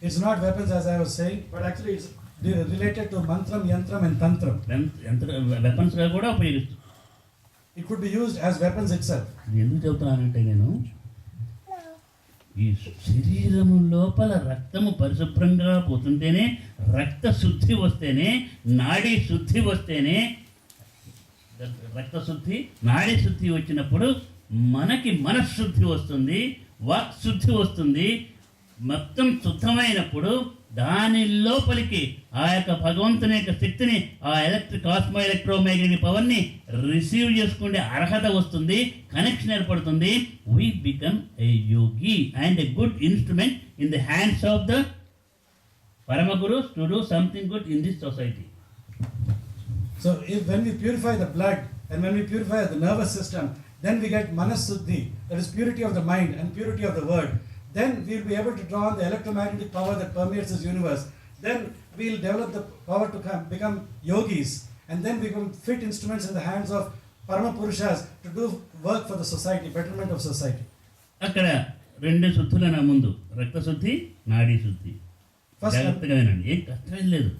It's not weapons as I was saying, but actually it's related to mantram, yantram and tantram. Weapons గా కూడా ఉపయోగిస్తుంది. It could be used as weapons itself. ఇది ఎందుకు చెబుతున్నానంటే నేను ఈ శరీరము లోపల రక్తము పరిశుభ్రంగా పోతుంటేనే, రక్త శుద్ధి వస్తేనే, నాడీ శుద్ధి వస్తేనే, రక్త శుద్ధి నాడీ శుద్ధి వచ్చినప్పుడు మనకి మనశ్శుద్ధి వస్తుంది, వాక్ శుద్ధి వస్తుంది. మొత్తం శుద్ధమైనప్పుడు దాని లోపలికి ఆ యొక్క భగవంతుని యొక్క శక్తిని, ఆ కాస్మో ఎలక్ట్రోమాగ్నెటిక్ పవర్ని రిసీవ్ చేసుకునే అర్హత వస్తుంది, కనెక్షన్ ఏర్పడుతుంది. We become a yogi and a good instrument in the hands of the paramaguru to do something good in this society. So when we purify the blood and when we purify the nervous system, then we get manasuddhi, that is purity of the mind and purity of the word. Then we'll be able to draw on the electromagnetic power that permeates this universe. Then we'll develop the power to become yogis, and then become fit instruments in the hands of Parama Purushas to do work for the society, betterment of society. అక్కడ రెండు శుద్ధుల నా ముందు, రక్త శుద్ధి, నాడీ శుద్ధి. జాగ్రత్తగా వినండి, ఏం కష్టం లేదు.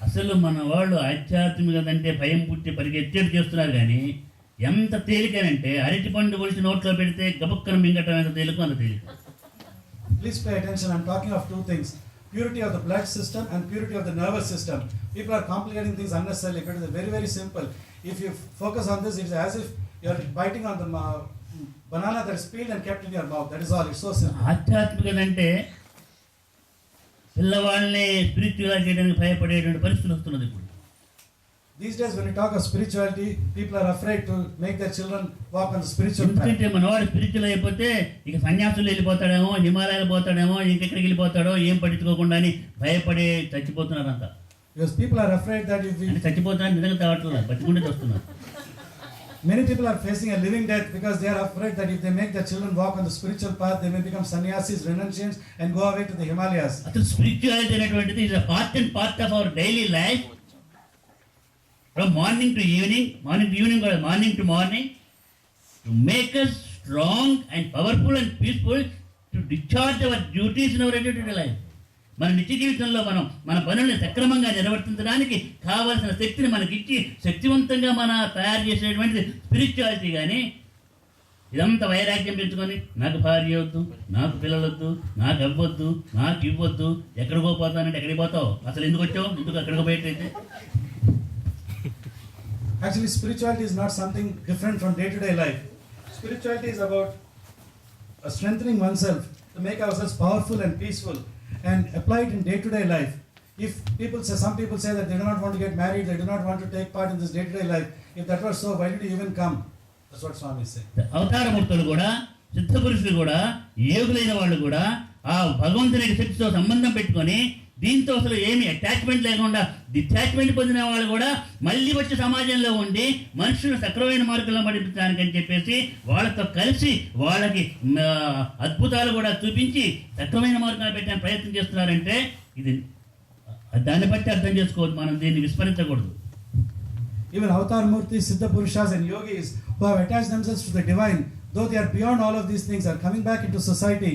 అసలు మన వాళ్ళు ఆధ్యాత్మికత అంటే భయం పుట్టి పరిగెత్తేది చేస్తున్నారు, కానీ ఎంత తేలికనంటే అరటి పండు ఒలిచి నోట్లో పెడితే గబక్కన మింగటం ఎంత తేలిక అంత తేలిక. Please pay attention. I'm talking of two things: purity of the blood system and purity of the nervous system. People are complicating things unnecessarily. It is very, very simple. If you focus on this, it's as if you're biting on the banana that is peeled and kept in your mouth. That is all. It's so simple. ఆధ్యాత్మికత అంటే పిల్లవాళ్ళని spiritual చేయడానికి భయపడేటువంటి పరిస్థితులు వస్తున్నది ఇప్పుడు. These days when we talk of spirituality, people are afraid to make their children walk on the spiritual path. ఎందుకంటే మనవాడు spiritual అయిపోతే ఇక సన్యాసులు వెళ్ళిపోతాడేమో, హిమాలయాలు పోతాడేమో, ఇంకెక్కడికి వెళ్ళిపోతాడో ఏం పట్టించుకోకుండా అని భయపడి చచ్చిపోతున్నారు అంతా. Because people are afraid that if we... చచ్చిపోతున్నారు, నిజంగా తాగట్లేదు, బతికుంటే వస్తున్నారు. Many people are facing a living death because they are afraid that if they make their children walk on the spiritual path, they may become sannyasis, renunciants and go away to the Himalayas. అసలు spirituality అనేటువంటిది is a part and part of our daily life. From morning to evening, morning to morning, to make us strong and powerful and peaceful to discharge our duties in our everyday life. మన నిత్య జీవితంలో మనం మన పనుల్ని సక్రమంగా నిర్వర్తించడానికి కావాల్సిన శక్తిని మనకిచ్చి శక్తివంతంగా మన తయారు చేసేటువంటిది స్పిరిచువాలిటీ. కానీ ఇదంతా వైరాగ్యం పెంచుకొని నాకు భార్య వద్దు, నాకు పిల్లలు వద్దు, నాకు అవ్వద్దు, నాకు ఇవ్వద్దు, ఎక్కడికో పోతానంటే ఎక్కడికి పోతావు, అసలు ఎందుకు వచ్చావు, ఎందుకు అక్కడికి పోయేటైతే. Actually, spirituality is not something different from day-to-day life. Spirituality is about strengthening oneself to make ourselves powerful and peaceful and apply it in day-to-day life. If some people say that they do not want to get married, they do not want to take part in this day-to-day life. If that was so, why did you even come? That's what Swami is saying. అవతారమూర్తులు కూడా, సిద్ధ పురుషులు కూడా, యోగులైన వాళ్ళు కూడా ఆ భగవంతుని శక్తితో సంబంధం పెట్టుకొని దీంతో అసలు ఏమి అటాచ్మెంట్ లేకుండా డిటాచ్మెంట్ పొందిన వాళ్ళు కూడా మళ్ళీ వచ్చి సమాజంలో ఉండి మనుషులు సక్రమైన మార్గంలో నడిపించడానికి అని చెప్పేసి వాళ్ళతో కలిసి వాళ్ళకి అద్భుతాలు కూడా చూపించి సక్రమైన మార్గాలు పెట్టడానికి ప్రయత్నం చేస్తున్నారంటే ఇది దాన్ని బట్టి అర్థం చేసుకోవద్దు, మనం దీన్ని విస్మరించకూడదు. Even Avatar Murti, Siddha Purushas and yogis who have attached themselves to the divine, though they are beyond all of these things, are coming back into society,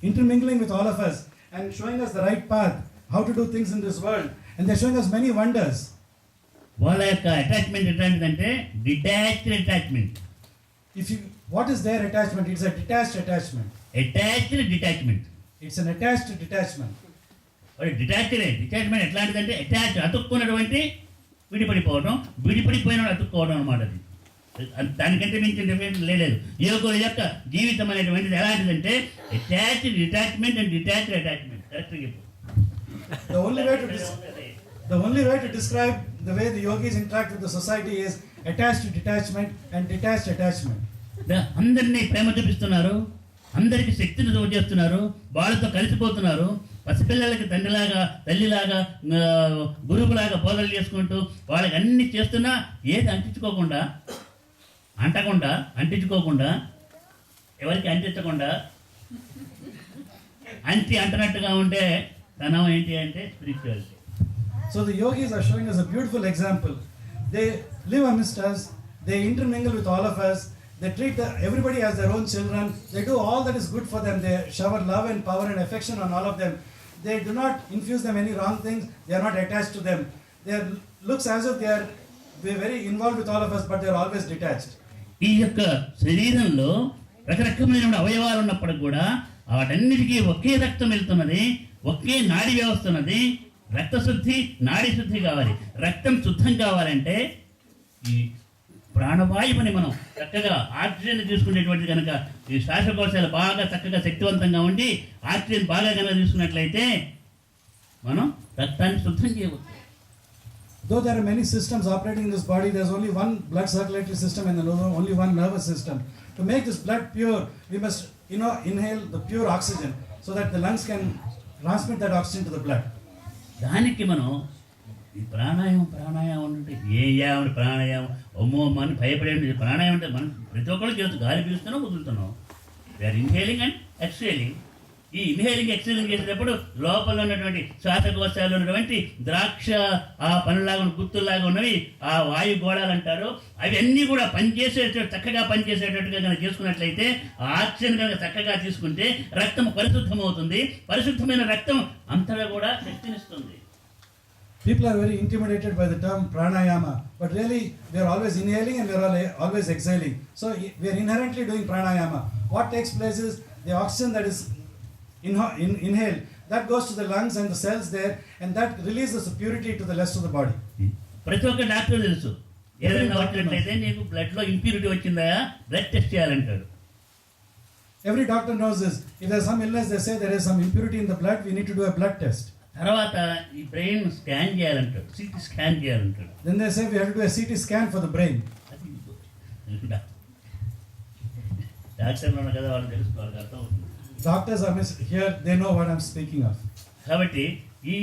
intermingling with all of us and showing us the right path, how to do things in this world, and they're showing us many wonders. వాళ్ళ యొక్క attachment ఎట్లాంటిదంటే detached attachment. What is their attachment? It's a detached attachment. Attached detachment. It's an attached detachment. Detachment ఎట్లాంటిదంటే attach, అతుక్కున్నటువంటి విడిపడిపోవడం, విడిపడిపోయిన అతుక్కోవడం అనమాట. అది దానికంటే మించిన డిఫరెన్స్ లేదు. యోగుల యొక్క జీవితం అనేటువంటిది ఎలాంటిదంటే attached detachment and detached attachment. కరెక్ట్గా చెప్పు. The only way to describe the way the yogis interact with the society is attached detachment and detached attachment. అందరినీ ప్రేమ చూపిస్తున్నారు, అందరికి శక్తిని చేస్తున్నారు, వాళ్ళతో కలిసిపోతున్నారు. పసిపిల్లలకి తండ్రిలాగా, తల్లిలాగా, గురువులాగా బోధనలు చేసుకుంటూ వాళ్ళకి అన్ని చేస్తున్నా ఏది అంటించుకోకుండా, ఎవరికి అంటించకుండా అంటనట్టుగా ఉంటే తనం ఏంటి అంటే spirituality. So the yogis are showing us a beautiful example. They live amidst us, they intermingle with all of us, They treat everybody as their own children. They do all that is good for them. They shower love and power and affection on all of them. They do not infuse them any wrong things. They are not attached to them. They looks as if they are very involved with all of us, but they are always detached. ఈ యొక్క శరీరంలో రకరకమైన అవయవాలు ఉన్నప్పటికి కూడా వాటన్నిటికీ ఒకే రక్తం వెళ్తున్నది, ఒకే నాడి వ్యవస్థ ఉన్నది. రక్త శుద్ధి, నాడి శుద్ధి కావాలి. రక్తం శుద్ధం కావాలంటే ఈ ప్రాణవాయువుని మనం చక్కగా ఆక్సిజన్ తీసుకునేటువంటి కనుక ఈ శ్వాసకోశాలు బాగా చక్కగా శక్తివంతంగా ఉండి ఆక్సిజన్ బాగా కనుక తీసుకున్నట్లయితే మనం రక్తాన్ని శుద్ధం చేయవచ్చు. Though there are many systems operating in this body, there is only one blood circulatory system and only one nervous system. To make this blood pure, we must inhale the pure oxygen so that the lungs can transmit that oxygen to the blood. దానికి మనం ఈ ప్రాణాయామం అంటే ప్రాణాయామం అమ్మో అని భయపడే ప్రాణాయామం అంటే మనం ప్రతి ఒక్కరు చేస్తూ గాలి పీలుస్తున్నాం, వదులుతున్నాం. We are inhaling and exhaling. ఈ ఇన్హేలింగ్ ఎక్స్హేలింగ్ చేసేటప్పుడు లోపల ఉన్నటువంటి శ్వాసకోశాలు ఉన్నటువంటి ద్రాక్ష ఆ పనులాగా గుత్తుల్లాగా ఉన్నవి ఆ వాయు గోళాలు అంటారు. అవి అన్నీ కూడా చక్కగా పనిచేసేటట్టుగా కనుక చేసుకున్నట్లయితే ఆక్సిజన్ కనుక చక్కగా తీసుకుంటే రక్తం పరిశుద్ధమవుతుంది. పరిశుద్ధమైన రక్తం అంతటా కూడా శక్తినిస్తుంది. People are very intimidated by the term pranayama, but really we are always inhaling and we are always exhaling. So we are inherently doing pranayama. What takes place is the oxygen that is inhaled, that goes to the lungs and the cells there, and that releases the purity to the rest of the body. ప్రతి ఒక్క doctor తెలుసు, ఏదైనా వచ్చినట్లయితే నీకు blood లో impurity వచ్చిందా blood test చేయాలంటాడు. Every doctor knows this. If there is some illness, they say there is some impurity in the blood, we need to do a blood test. తర్వాత ఈ బ్రెయిన్ స్కాన్ చేయాలంటాడు, CT scan చేయాలంటాడు. Then they say we have to do a CT scan for the brain. డాక్టర్లు ఉన్నారు కదా, వాళ్ళు తెలుసుకోవాలి, అర్థం అవుతుంది. Doctors are here, they know what I'm speaking of. కాబట్టి ఈ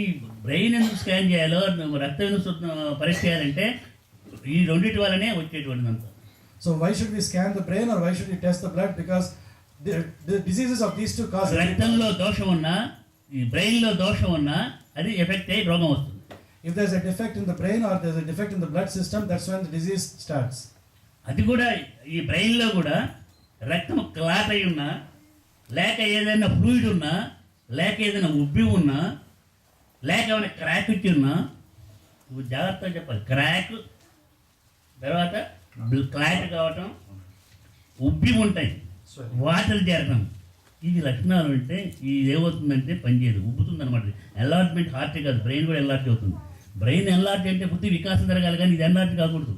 బ్రెయిన్ ఎందుకు స్కాన్ చేయాలో, రక్తం ఎందుకు పరీక్ష చేయాలంటే ఈ రెండింటి వల్లనే వచ్చేటువంటిదంతా. So why should we scan the brain or why should we test the blood? Because the diseases of these two cause. రక్తంలో దోషం ఉన్నా, ఈ బ్రెయిన్ లో దోషం ఉన్నా అది ఎఫెక్ట్ అయ్యి రోగం వస్తుంది. If there's a defect in the brain or there's a defect in the blood system, that's when the disease starts. అది కూడా ఈ బ్రెయిన్ లో కూడా రక్తం క్లాట్ అయి ఉన్నా, లేక ఏదైనా ఫ్లూయిడ్ ఉన్నా, లేక ఏదైనా ఉబ్బి ఉన్నా, లేక ఏమైనా క్రాక్ ఇచ్చి ఉన్నా, నువ్వు జాగ్రత్తగా చెప్పాలి. క్రాక్ తర్వాత క్లాట్ కావటం, ఉబ్బి ఉంటాయి, వాటర్ చేరడం, ఈ లక్షణాలు ఉంటే ఇది ఏమవుతుందంటే పనిచేయదు, ఉబ్బుతుంది అనమాట. ఎన్లార్జ్మెంట్ హార్టే కాదు, బ్రెయిన్ కూడా ఎన్లార్జ్ అవుతుంది. బ్రెయిన్ ఎన్లార్జ్ అంటే బుద్ధి వికాసం జరగాలి, కానీ ఇది ఎన్లార్జ్ కాకూడదు.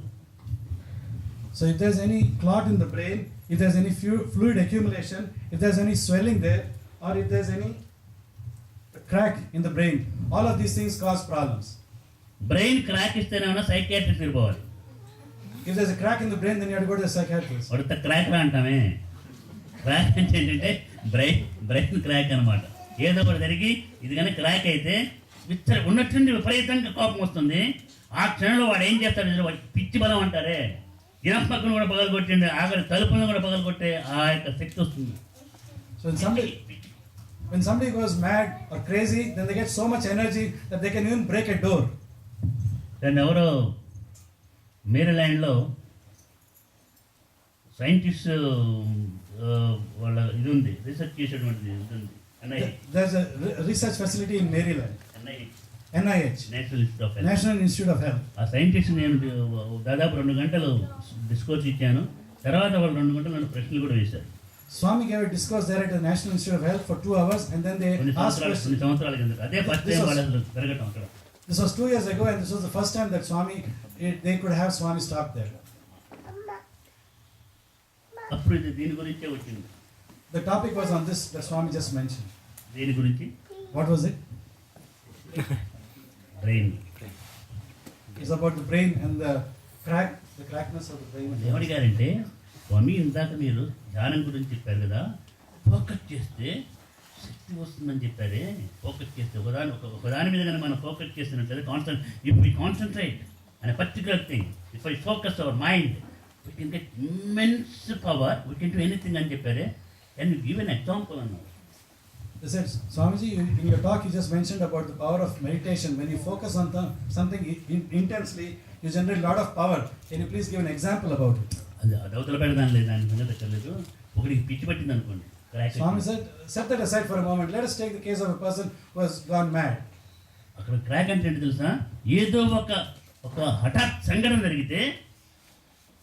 So if there's any clot in the brain, if there's any fluid accumulation, if there's any swelling there, or if there's any crack in the brain, all of these things cause problems. Brain crack ఇస్తేనేమన్నా psychiatrist తిరిగిపోవాలి. If there's a crack in the brain, then you have to go to the psychiatrist. వాడితే crack రా అంటామే. Crack అంటే ఏంటంటే brain crack అనమాట. ఏదో ఒకటి జరిగి ఇది కానీ క్రాక్ అయితే ఉన్నట్టుండి విపరీతంగా కోపం వస్తుంది. ఆ క్షణంలో వాడు ఏం చేస్తాడు, వాడి పిచ్చి బలం అంటారే, జ్ఞాపకం కూడా పగలు కొట్టిండి, ఆఖరి తలుపులను కూడా పగలు కొట్టే ఆ యొక్క శక్తి వస్తుంది. So when somebody goes mad or crazy, then they get so much energy that they can even break a door. దాన్ని ఎవరో మేరీల్యాండ్లో సైంటిస్ట్ వాళ్ళ ఇది ఉంది, రీసెర్చ్ చేసేటువంటిది ఉంది. There's a research facility in Maryland. NIH, National Institute of Health. ఆ scientist నేను దాదాపు 2 గంటలు డిస్కోర్స్ ఇచ్చాను. తర్వాత వాళ్ళు 2 గంటలు నన్ను ప్రశ్నలు కూడా వేశారు. Swami gave a discourse there at the National Institute of Health for 2 hours, and then they asked questions. కొన్ని సంవత్సరాల కింద అదే ఫస్ట్ టైం వాళ్ళు తిరగటం అక్కడ. This was 2 years ago, and this was the first time that they could have Swami's talk there. అప్పుడు ఇది దీని గురించే వచ్చింది. The topic was on this that Swami just mentioned. దీని గురించి. What was it? Brain. It's about the brain and the crackness of the brain. ఏమడిగారంటే, స్వామి ఇందాక మీరు ధ్యానం గురించి చెప్పారు కదా, ఫోకస్ చేస్తే శక్తి వస్తుందని చెప్పారే. ఫోకస్ చేస్తే ఒకదాని మీద కానీ మనం ఫోకస్ చేస్తున్నట్లయితే ఇఫ్ వి కాన్సన్ట్రేట్ అనే particular thing, if I focus our mind, we can get immense power, we can do anything అని చెప్పారే. Can you give an example అన్నారు. They said, Swamiji, in your talk you just mentioned about the power of meditation. When you focus on something intensely, you generate a lot of power. Can you please give an example about it? అది అవతల పెడదాం లేదు, దాని సంగతి ఎక్కర్లేదు. ఒకటికి పిచ్చి పట్టింది అనుకోండి, crack Swami వచ్చింది. said, set that aside for a moment. Let us take the case of a person who has gone mad. అక్కడ క్రాక్ అంటే ఏంటి తెలుసా? ఏదో ఒక హఠాత్ సంఘటన జరిగితే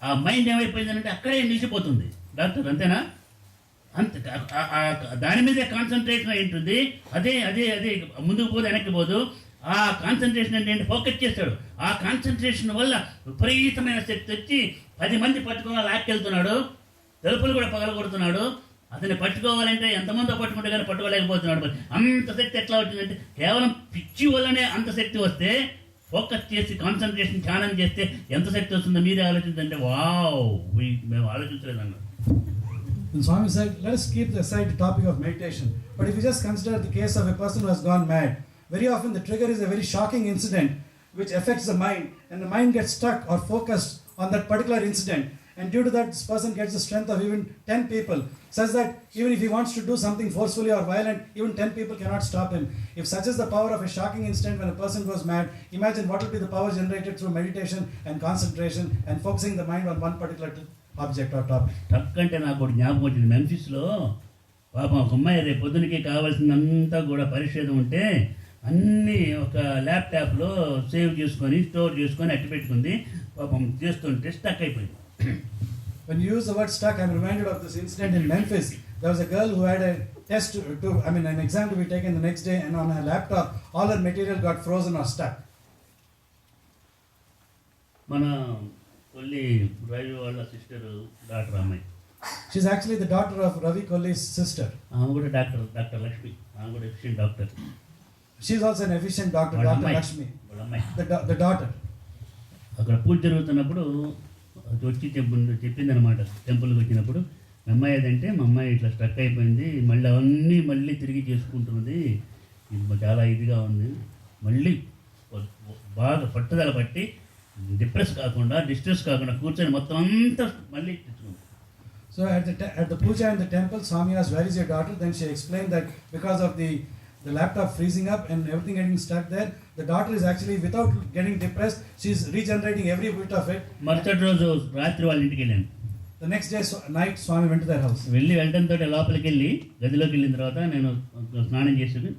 ఆ మైండ్ ఏమైపోయిందంటే అక్కడే నిలిచిపోతుంది. డాక్టర్ అంతేనా? అంతే, దాని మీదే కాన్సన్ట్రేషన్ అయి ఉంటుంది. అదే అదే అదే ముందుకు పోదు వెనక్కి పోదు. ఆ కాన్సన్ట్రేషన్ అంటే ఏంటి? ఫోకస్ చేస్తాడు. ఆ కాన్సన్ట్రేషన్ వల్ల విపరీతమైన శక్తి వచ్చి 10 మంది పట్టుకున్న లాక్కెళ్తున్నాడు, తలుపులు కూడా పగలగొడుతున్నాడు. అతన్ని పట్టుకోవాలంటే ఎంతమందో పట్టుకుంటే కానీ పట్టుకోలేకపోతున్నాడు. అంత శక్తి ఎట్లా వచ్చిందంటే కేవలం పిచ్చి వల్లనే అంత శక్తి వస్తే, ఫోకస్ చేసి కాన్సన్ట్రేషన్ ధ్యానం చేస్తే ఎంత శక్తి వస్తుందో మీరే ఆలోచించంటే వావ్, మేము ఆలోచించలేదన్నారు. And Swami said, let us keep aside the topic of meditation. But if you just consider the case of a person who has gone mad, very often the trigger is a very shocking incident which affects the mind, and the mind gets stuck or focused on that particular incident. And due to that, this person gets the strength of even 10 people, such that even if he wants to do something forcefully or violent, even 10 people cannot stop him. If such is the power of a shocking incident when a person goes mad, imagine what will be the power generated through meditation and concentration and focusing the mind on one particular object or topic. టక్ అంటే నాకు ఒకటి జ్ఞాపకం వచ్చింది. మెంఫిస్లో పాపం ఒక అమ్మాయి రేపు పొద్దునకి కావాల్సినంతా కూడా పరిశోధన ఉంటే అన్నీ ఒక ల్యాప్టాప్లో సేవ్ చేసుకొని స్టోర్ చేసుకొని అట్టి పెట్టుకుంది. పాపం చేస్తుంటే స్టక్ అయిపోయింది. When you use the word stuck, I'm reminded of this incident in Memphis. There was a girl who had a test an exam to be taken the next day, and on her laptop, all her material got frozen or stuck. మన కొల్లి రవి వాళ్ళ sister doctor అమ్మాయి, She's actually the daughter of Ravi Kolli's sister. ఆమె కూడా doctor Lakshmi, ఆమె కూడా efficient doctor. She's also an efficient doctor, వాళ్ళ Dr. అమ్మాయి, Lakshmi, వాళ్ళ అమ్మాయి. the daughter. అక్కడ పూజ జరుగుతున్నప్పుడు అది వచ్చి చెప్పిందనమాట. టెంపుల్కి వచ్చినప్పుడు మా అమ్మాయి ఏదంటే, మా అమ్మాయి ఇట్లా స్ట్రక్ అయిపోయింది, మళ్ళీ అవన్నీ మళ్ళీ తిరిగి చేసుకుంటున్నది, ఇది చాలా ఇదిగా ఉంది, మళ్ళీ బాగా పట్టుదల పట్టి డిస్ట్రెస్ కాకుండా కూర్చొని మొత్తం అంతా మళ్ళీ తెచ్చుకుంది. So at the puja in the temple, Swami asked, where is your daughter? Then she explained that because of the laptop freezing up and everything getting stuck there, the daughter is actually, without getting depressed, she's regenerating every bit of it. మరుసటి రోజు రాత్రి వాళ్ళ ఇంటికి వెళ్ళాను. The next day night, Swami went to their house. వెళ్ళడంతో లోపలికి వెళ్ళి గదిలోకి వెళ్ళిన తర్వాత నేను స్నానం చేసి,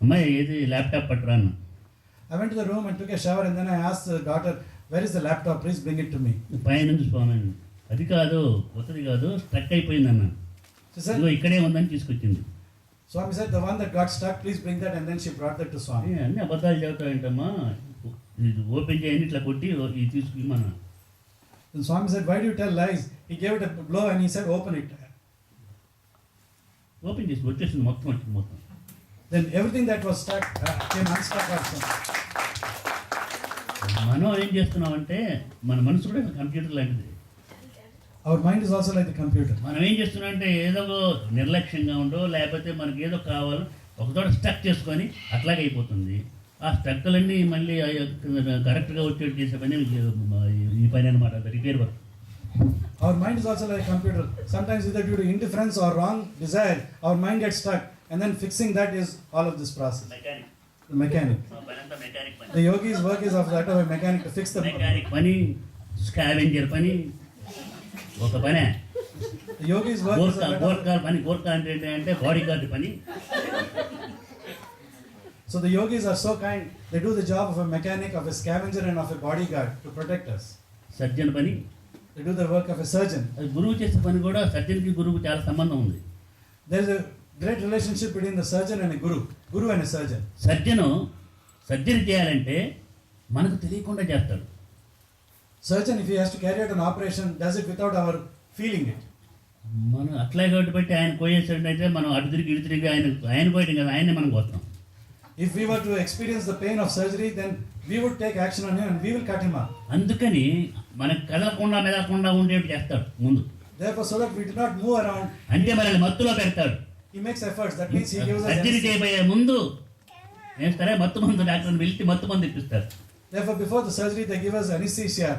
అమ్మాయి ఏది ల్యాప్టాప్ పట్టురా అన్న. I went to the room and took a shower, and then I asked the daughter, where is the laptop? Please bring it to me. పైనుంచి స్వామి, అది కాదు, కొత్తది కాదు, స్ట్రక్ అయిపోయింది అన్న. She said, ఇదిగో ఇక్కడే ఉందని తీసుకొచ్చింది. Swami said, the one that got stuck, please bring that, and then she brought that to Swami. అన్ని అబద్ధాలు చెబుతావేంటమ్మా, ఇది ఓపెన్ చేయండి, ఇట్లా కొట్టి ఇది తీసుకుమన్నా. Then Swami said, why do you tell lies? He gave it a blow and he said, open it. Open చేసి వచ్చేసింది మొత్తం. Then everything that was stuck came unstuck also. మనం ఏం చేస్తున్నామంటే, మన మనసు కూడా కంప్యూటర్ లాంటిది. Our mind is also like the computer. మనం ఏం చేస్తున్నాం అంటే ఏదో నిర్లక్ష్యంగా ఉండో, లేకపోతే మనకి ఏదో కావాలో ఒకచోట స్టక్ చేసుకొని అట్లాగే అయిపోతుంది. ఆ స్టక్కులన్నీ మళ్ళీ కరెక్ట్గా వచ్చేట్టు చేసే పని ఈ పని అనమాట, repair work. Our mind is also like a computer. Sometimes either due to indifference or wrong desire, our mind gets stuck, and then fixing that is all of this process. The mechanic. The yogi's work is of that of a mechanic to fix the mechanic పని, scavenger పని, ఒక పనే. The yogi's work is of that of Gorkha పని. గోర్ఖా అంటే body guard పని. So the yogis are so kind, they do the job of a mechanic, of a scavenger, and of a bodyguard to protect us. Surgeon పని. They do the work of a surgeon. అది గురువు చేసే పని కూడా, సర్జన్కి గురువుకి చాలా సంబంధం ఉంది. There is a great relationship between the surgeon and a guru and a surgeon. Surgery చేయాలంటే మనకు తెలియకుండా చేస్తాడు. Surgeon, if he has to carry out an operation, does it without our feeling it. మనం అట్లా కాబట్టి ఆయన కోయేసినట్టయితే మనం అటు తిరిగి ఇటు తిరిగి ఆయన కోయటం కదా, ఆయనే మనం కోస్తాం. If we were to experience the pain of surgery, then we would take action on him and we will cut him up. అందుకని మనకు మెదలకుండా ఉండేవి చేస్తాడు ముందు. Therefore, so that we do not move around, అంటే మనల్ని మత్తులో పెడతాడు. he makes efforts. That means he gives us surgery చేయబోయే ముందు ఏం సరే మత్తు మందు డాక్టర్ని పిలిచి మత్తు మందు ఇప్పిస్తారు. Therefore, before the surgery, they give us anesthesia.